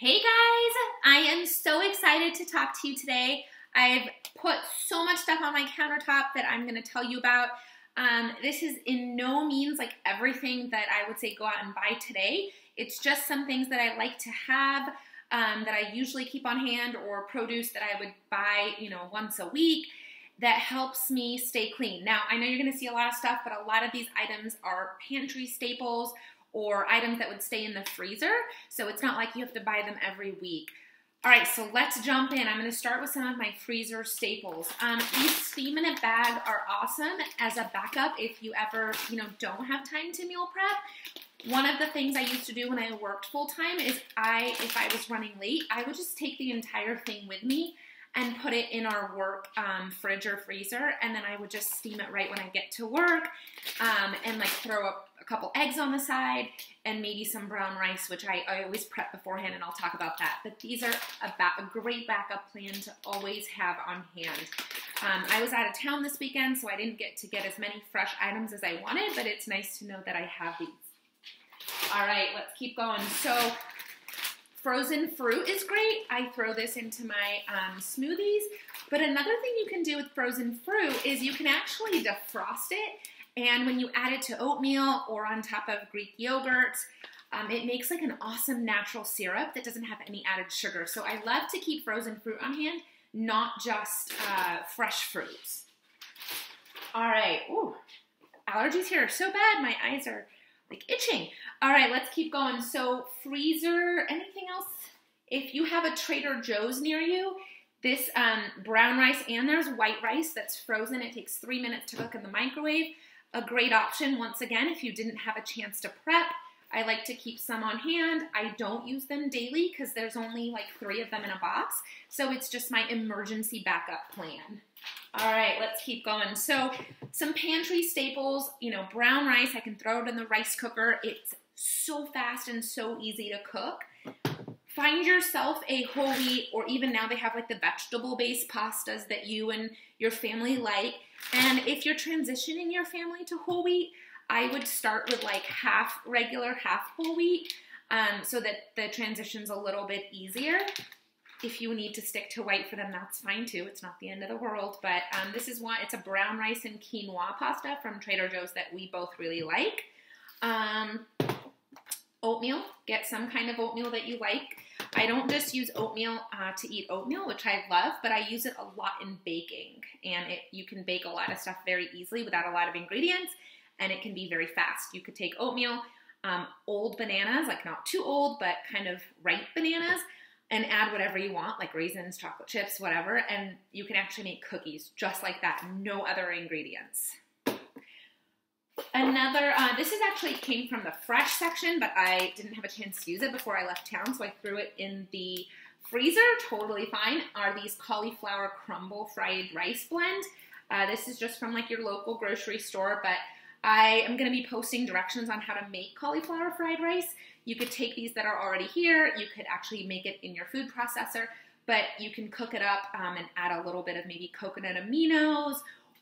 Hey guys, I am so excited to talk to you today. I've put so much stuff on my countertop that I'm going to tell you about. This is in no means like everything that I would say go out and buy today. It's just some things that I like to have that I usually keep on hand, or produce that I would buy, once a week, that helps me stay clean. Now, I know you're going to see a lot of stuff, but a lot of these items are pantry staples or items that would stay in the freezer, so it's not like you have to buy them every week. All right, so let's jump in. I'm going to start with some of my freezer staples. These steam in a bag are awesome as a backup if you ever, don't have time to meal prep. One of the things I used to do when I worked full-time is if I was running late, I would just take the entire thing with me and put it in our work fridge or freezer, and then I would just steam it right when I get to work, and like throw up a couple eggs on the side and maybe some brown rice, which I always prep beforehand, and I'll talk about that. But these are a great backup plan to always have on hand. I was out of town this weekend, so I didn't get to get as many fresh items as I wanted, but it's nice to know that I have these. All right, let's keep going. So frozen fruit is great. I throw this into my smoothies. But another thing you can do with frozen fruit is you can actually defrost it. And when you add it to oatmeal or on top of Greek yogurt, it makes like an awesome natural syrup that doesn't have any added sugar. So I love to keep frozen fruit on hand, not just fresh fruits. All right. Ooh, allergies here are so bad. My eyes are like itching. All right, let's keep going. So freezer, anything else? If you have a Trader Joe's near you, this brown rice, and there's white rice that's frozen. It takes 3 minutes to cook in the microwave. A great option, once again, if you didn't have a chance to prep. I like to keep some on hand. I don't use them daily because there's only like 3 of them in a box. So it's just my emergency backup plan. All right, let's keep going. So some pantry staples, brown rice, I can throw it in the rice cooker. It's so fast and so easy to cook. Find yourself a whole wheat, or even now they have like the vegetable-based pastas that you and your family like. And if you're transitioning your family to whole wheat, I would start with like half regular, half whole wheat, so that the transition's a little bit easier. If you need to stick to white for them, that's fine too. It's not the end of the world. But this is one. It's a brown rice and quinoa pasta from Trader Joe's that we both really like. Oatmeal. Get some kind of oatmeal that you like. I don't just use oatmeal to eat oatmeal, which I love, but I use it a lot in baking. And you can bake a lot of stuff very easily without a lot of ingredients, and it can be very fast. You could take oatmeal, old bananas, like not too old, but kind of ripe bananas, and add whatever you want, like raisins, chocolate chips, whatever, and you can actually make cookies just like that, no other ingredients. Another, this is actually came from the fresh section, but I didn't have a chance to use it before I left town, so I threw it in the freezer, totally fine, are these cauliflower crumble fried rice blend. This is just from like your local grocery store, but I am going to be posting directions on how to make cauliflower fried rice. You could take these that are already here. You could actually make it in your food processor, but you can cook it up and add a little bit of maybe coconut aminos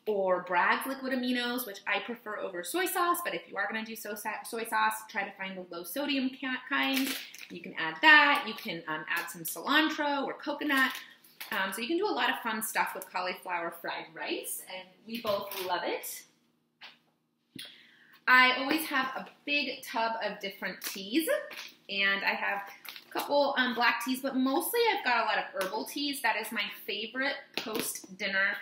or Bragg's liquid aminos, which I prefer over soy sauce. But if you are going to do soy sauce, try to find the low sodium kind. You can add that. You can add some cilantro or coconut. So you can do a lot of fun stuff with cauliflower fried rice, and we both love it. I always have a big tub of different teas, and I have a couple black teas, but mostly I've got a lot of herbal teas. That is my favorite post-dinner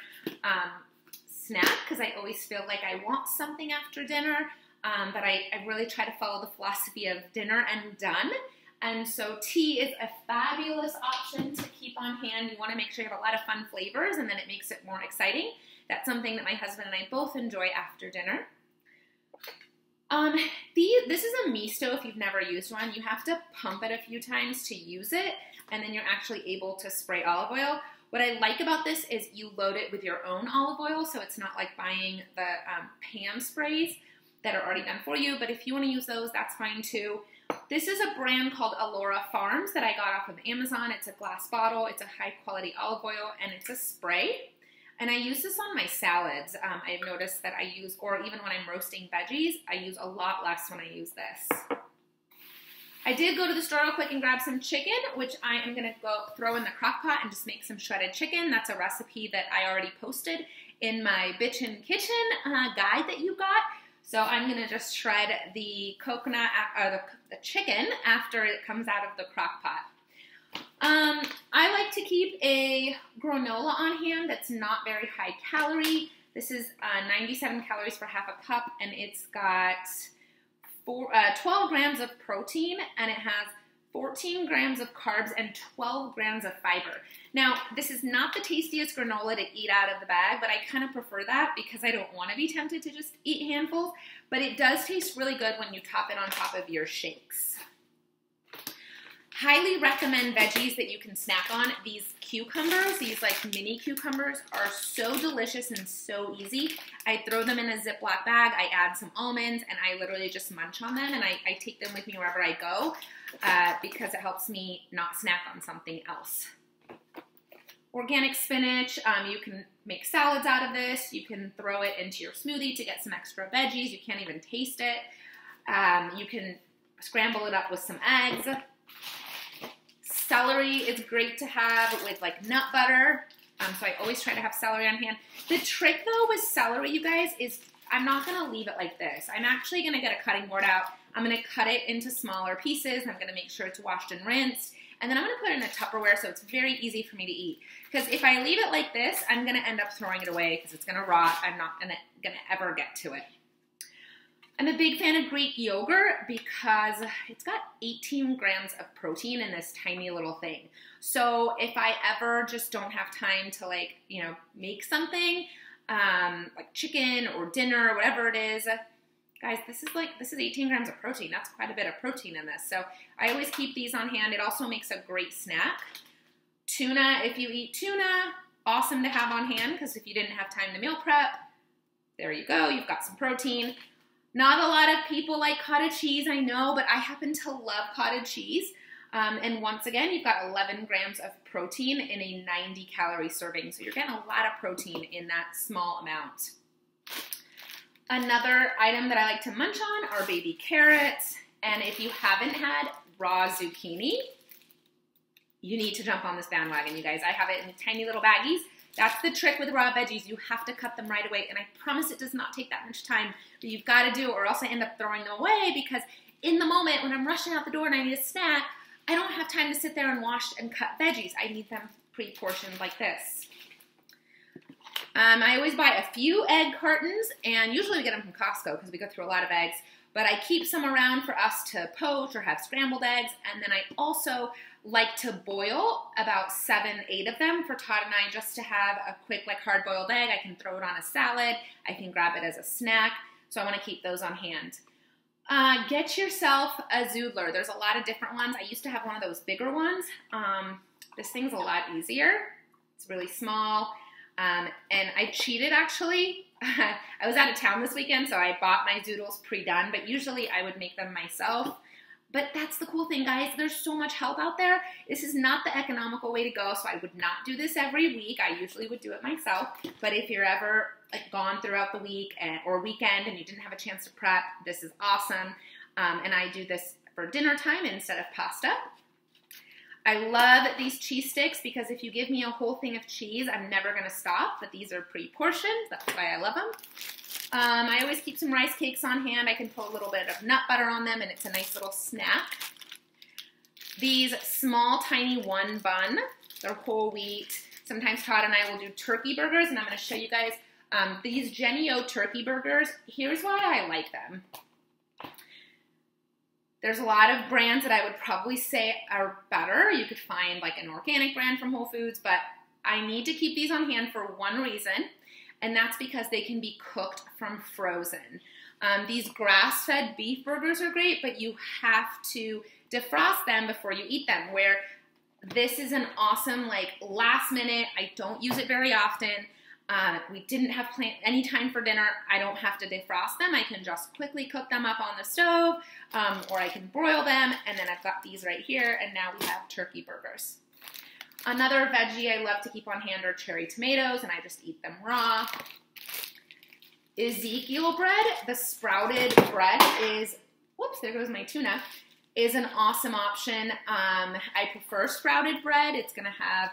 snack, because I always feel like I want something after dinner, but I really try to follow the philosophy of dinner and done. And so tea is a fabulous option to keep on hand. You want to make sure you have a lot of fun flavors, and then it makes it more exciting. That's something that my husband and I both enjoy after dinner. This is a misto if you've never used one. You have to pump it a few times to use it, and then you're actually able to spray olive oil. What I like about this is you load it with your own olive oil, so it's not like buying the pan sprays that are already done for you, but if you want to use those, that's fine too. This is a brand called Alora Farms that I got off of Amazon. It's a glass bottle, it's a high quality olive oil, and it's a spray. And I use this on my salads. I've noticed that I use, or even when I'm roasting veggies, I use a lot less when I use this. I did go to the store real quick and grab some chicken, which I am going to go throw in the crock pot and just make some shredded chicken. That's a recipe that I already posted in my Bitchen kitchen guide that you got. So I'm going to just shred the coconut, or the chicken after it comes out of the crock pot. I like to keep a granola on hand that's not very high calorie. This is 97 calories for half a cup, and it's got 12 grams of protein, and it has 14 grams of carbs and 12 grams of fiber. Now, this is not the tastiest granola to eat out of the bag, but I kind of prefer that because I don't want to be tempted to just eat handfuls, but it does taste really good when you top it on top of your shakes. Highly recommend veggies that you can snack on. These cucumbers, these like mini cucumbers, are so delicious and so easy. I throw them in a Ziploc bag, I add some almonds, and I literally just munch on them, and I take them with me wherever I go because it helps me not snack on something else. Organic spinach, you can make salads out of this. You can throw it into your smoothie to get some extra veggies. You can't even taste it. You can scramble it up with some eggs. Celery is great to have with like nut butter, so I always try to have celery on hand. The trick though with celery, you guys, is I'm not going to leave it like this. I'm actually going to get a cutting board out. I'm going to cut it into smaller pieces, and I'm going to make sure it's washed and rinsed, and then I'm going to put it in a Tupperware so it's very easy for me to eat. Because if I leave it like this, I'm going to end up throwing it away because it's going to rot. I'm not going to ever get to it. I'm a big fan of Greek yogurt because it's got 18 grams of protein in this tiny little thing. So if I ever just don't have time to like, you know, make something like chicken or dinner or whatever it is, guys, this is 18 grams of protein. That's quite a bit of protein in this. So I always keep these on hand. It also makes a great snack. Tuna, if you eat tuna, awesome to have on hand because if you didn't have time to meal prep, there you go. You've got some protein. Not a lot of people like cottage cheese, I know, but I happen to love cottage cheese. And once again, you've got 11 grams of protein in a 90-calorie serving. So you're getting a lot of protein in that small amount. Another item that I like to munch on are baby carrots. And if you haven't had raw zucchini, you need to jump on this bandwagon, you guys. I have it in tiny little baggies. That's the trick with raw veggies. You have to cut them right away, and I promise it does not take that much time, but you've got to do it or else I end up throwing them away because in the moment when I'm rushing out the door and I need a snack, I don't have time to sit there and wash and cut veggies. I need them pre-portioned like this. I always buy a few egg cartons, and usually we get them from Costco because we go through a lot of eggs, but I keep some around for us to poach or have scrambled eggs, and then I also like to boil about 7, 8 of them for Todd and I just to have a quick like hard-boiled egg. I can throw it on a salad. I can grab it as a snack, so I want to keep those on hand. Get yourself a zoodler. There's a lot of different ones. I used to have one of those bigger ones. This thing's a lot easier. It's really small, and I cheated actually. I was out of town this weekend, so I bought my zoodles pre-done, but usually I would make them myself. But that's the cool thing, guys. There's so much help out there. This is not the economical way to go, so I would not do this every week. I usually would do it myself. But if you're ever like gone throughout the week or weekend and you didn't have a chance to prep, this is awesome. And I do this for dinner time instead of pasta. I love these cheese sticks because if you give me a whole thing of cheese, I'm never going to stop. But these are pre-portioned. That's why I love them. I always keep some rice cakes on hand. I can put a little bit of nut butter on them, and it's a nice little snack. These small, tiny one bun, they're whole wheat. Sometimes Todd and I will do turkey burgers, and I'm going to show you guys these Jenny-O turkey burgers. Here's why I like them. There's a lot of brands that I would probably say are better. You could find like an organic brand from Whole Foods, but I need to keep these on hand for one reason. And that's because they can be cooked from frozen. These grass-fed beef burgers are great, but you have to defrost them before you eat them, where this is an awesome, like, last minute. I don't use it very often. We didn't have any time for dinner. I don't have to defrost them. I can just quickly cook them up on the stove, or I can broil them, and then I've got these right here, and now we have turkey burgers. Another veggie I love to keep on hand are cherry tomatoes, and I just eat them raw. Ezekiel bread, the sprouted bread is, whoops, there goes my tuna. is an awesome option. I prefer sprouted bread. It's going to have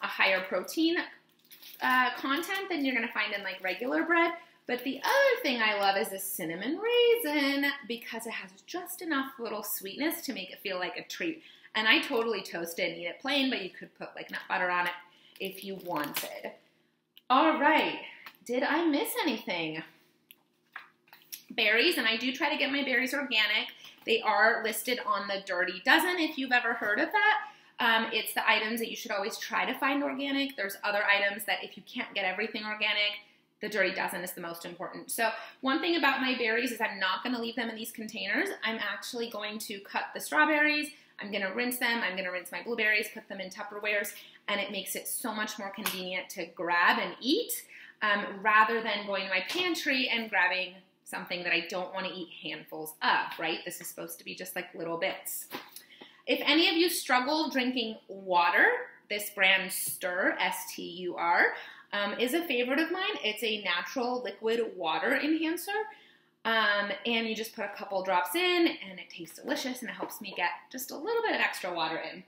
a higher protein content than you're going to find in like regular bread. But the other thing I love is the cinnamon raisin because it has just enough little sweetness to make it feel like a treat. And I totally toast it and eat it plain, but you could put like nut butter on it if you wanted. All right, did I miss anything? Berries, and I do try to get my berries organic. They are listed on the Dirty Dozen if you've ever heard of that. It's the items that you should always try to find organic. There's other items that if you can't get everything organic, the Dirty Dozen is the most important. So one thing about my berries is I'm not going to leave them in these containers. I'm actually going to cut the strawberries. I'm going to rinse them. I'm going to rinse my blueberries, put them in Tupperwares, and it makes it so much more convenient to grab and eat rather than going to my pantry and grabbing something that I don't want to eat handfuls of, right? This is supposed to be just like little bits. If any of you struggle drinking water, this brand Stur, S-T-U-R, is a favorite of mine. It's a natural liquid water enhancer. And you just put a couple drops in and it tastes delicious and it helps me get just a little bit of extra water in.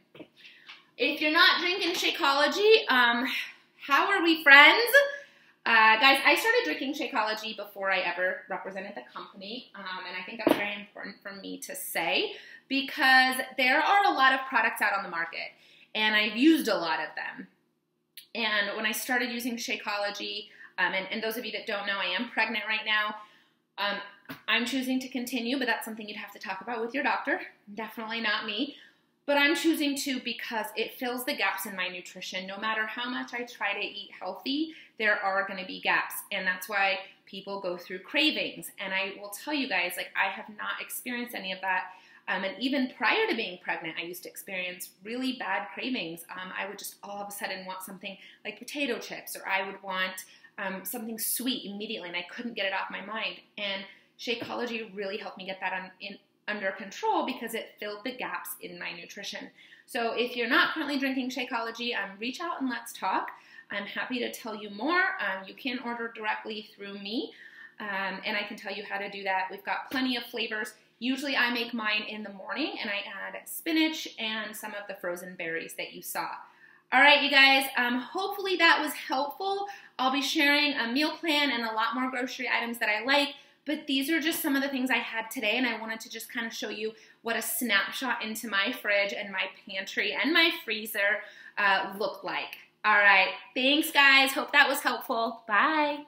If you're not drinking Shakeology, how are we friends? Guys, I started drinking Shakeology before I ever represented the company, and I think that's very important for me to say because there are a lot of products out on the market, and I've used a lot of them. And when I started using Shakeology, and those of you that don't know, I am pregnant right now. I'm choosing to continue, but that's something you'd have to talk about with your doctor. Definitely not me. But I'm choosing to because it fills the gaps in my nutrition. No matter how much I try to eat healthy, there are going to be gaps. And that's why people go through cravings. And I will tell you guys, like, I have not experienced any of that. And even prior to being pregnant, I used to experience really bad cravings. I would just all of a sudden want something like potato chips, or I would want something sweet immediately, and I couldn't get it off my mind. And Shakeology really helped me get that under control because it filled the gaps in my nutrition. So if you're not currently drinking Shakeology, reach out and let's talk. I'm happy to tell you more. You can order directly through me, and I can tell you how to do that. We've got plenty of flavors. Usually I make mine in the morning, and I add spinach and some of the frozen berries that you saw. All right, you guys, hopefully that was helpful. I'll be sharing a meal plan and a lot more grocery items that I like, but these are just some of the things I had today, and I wanted to just kind of show you what a snapshot into my fridge and my pantry and my freezer look like. All right, thanks, guys. Hope that was helpful. Bye.